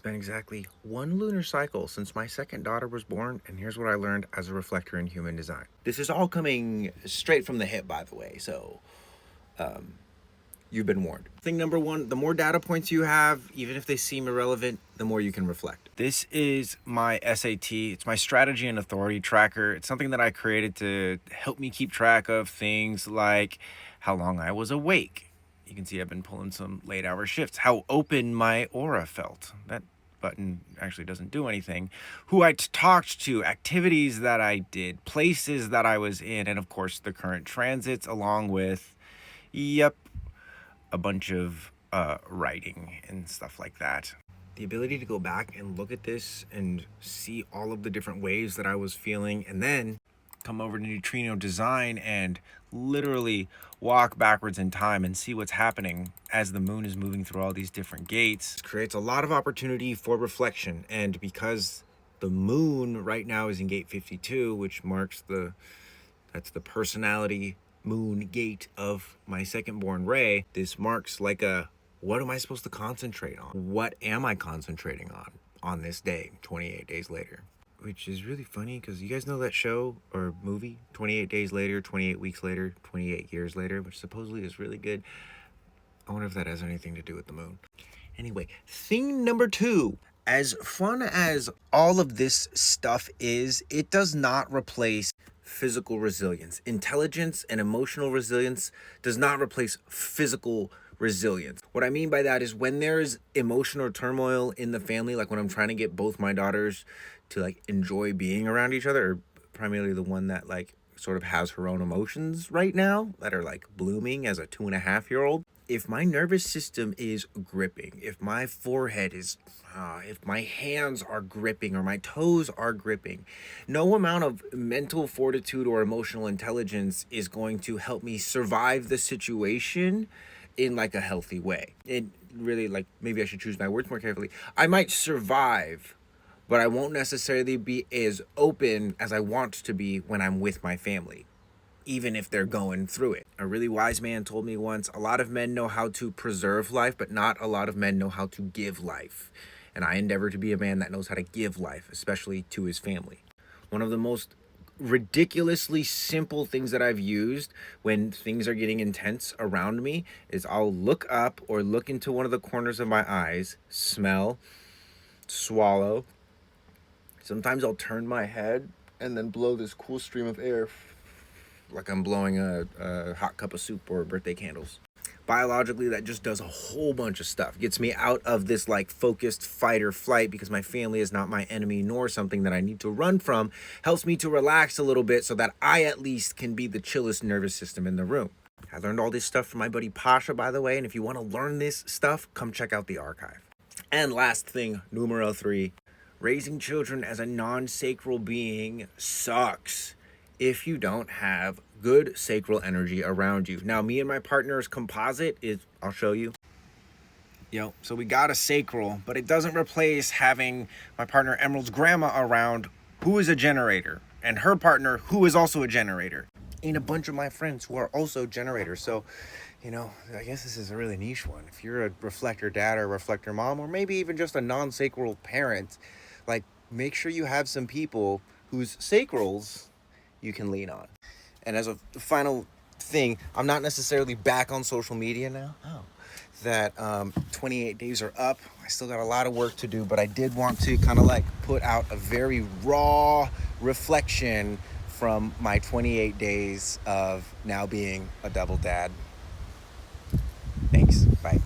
been exactly one lunar cycle since my second daughter was born, and here's what I learned as a reflector in human design. This is all coming straight from the hip, by the way, so you've been warned. Thing number one, the more data points you have, even if they seem irrelevant, the more you can reflect. This is my SAT. It's my strategy and authority tracker. It's something that I created to help me keep track of things like how long I was awake. You can see I've been pulling some late hour shifts. How open my aura felt. That button actually doesn't do anything. Who I talked to, activities that I did, places that I was in, and of course the current transits, along with, yep, a bunch of writing and stuff like that. The ability to go back and look at this and see all of the different ways that I was feeling, and then come over to neutrino design and literally walk backwards in time and see what's happening as the moon is moving through all these different gates. It creates a lot of opportunity for reflection, and because the moon right now is in gate 52, which marks that's the personality moon gate of my second born Ray, this marks like a, what am I supposed to concentrate on? What am I concentrating on this day, 28 days later? Which is really funny because you guys know that show or movie, 28 Days Later, 28 Weeks Later, 28 Years Later, which supposedly is really good. I wonder if that has anything to do with the moon. Anyway, thing number two. As fun as all of this stuff is, it does not replace physical resilience. Intelligence and emotional resilience does not replace physical resilience. What I mean by that is when there's emotional turmoil in the family, like when I'm trying to get both my daughters to like enjoy being around each other, or primarily the one that like sort of has her own emotions right now that are like blooming as a 2.5-year-old. If my nervous system is gripping, if my forehead is, if my hands are gripping or my toes are gripping, no amount of mental fortitude or emotional intelligence is going to help me survive the situation in like a healthy way. It really, like, maybe I should choose my words more carefully. I might survive, but I won't necessarily be as open as I want to be when I'm with my family, even if they're going through it. A really wise man told me once, a lot of men know how to preserve life, but not a lot of men know how to give life. And I endeavor to be a man that knows how to give life, especially to his family. One of the most ridiculously simple things that I've used when things are getting intense around me is I'll look up or look into one of the corners of my eyes, smell, swallow. Sometimes I'll turn my head and then blow this cool stream of air like I'm blowing a hot cup of soup or birthday candles. Biologically, that just does a whole bunch of stuff. Gets me out of this like focused fight or flight because my family is not my enemy nor something that I need to run from. Helps me to relax a little bit so that I at least can be the chillest nervous system in the room. I learned all this stuff from my buddy Pasha, by the way, and if you want to learn this stuff, come check out the archive. And last thing, numero 3, raising children as a non-sacral being sucks if you don't have good sacral energy around you. Now, me and my partner's composite is, I'll show you. So we got a sacral, but it doesn't replace having my partner Emerald's grandma around, who is a generator, and her partner, who is also a generator, and a bunch of my friends who are also generators. So, I guess this is a really niche one. If you're a reflector dad or a reflector mom, or maybe even just a non-sacral parent, like, make sure you have some people whose sacrals you can lean on. And as a final thing, I'm not necessarily back on social media now. That 28 days are up. I still got a lot of work to do, but I did want to kind of like put out a very raw reflection from my 28 days of now being a double dad. Thanks. Bye.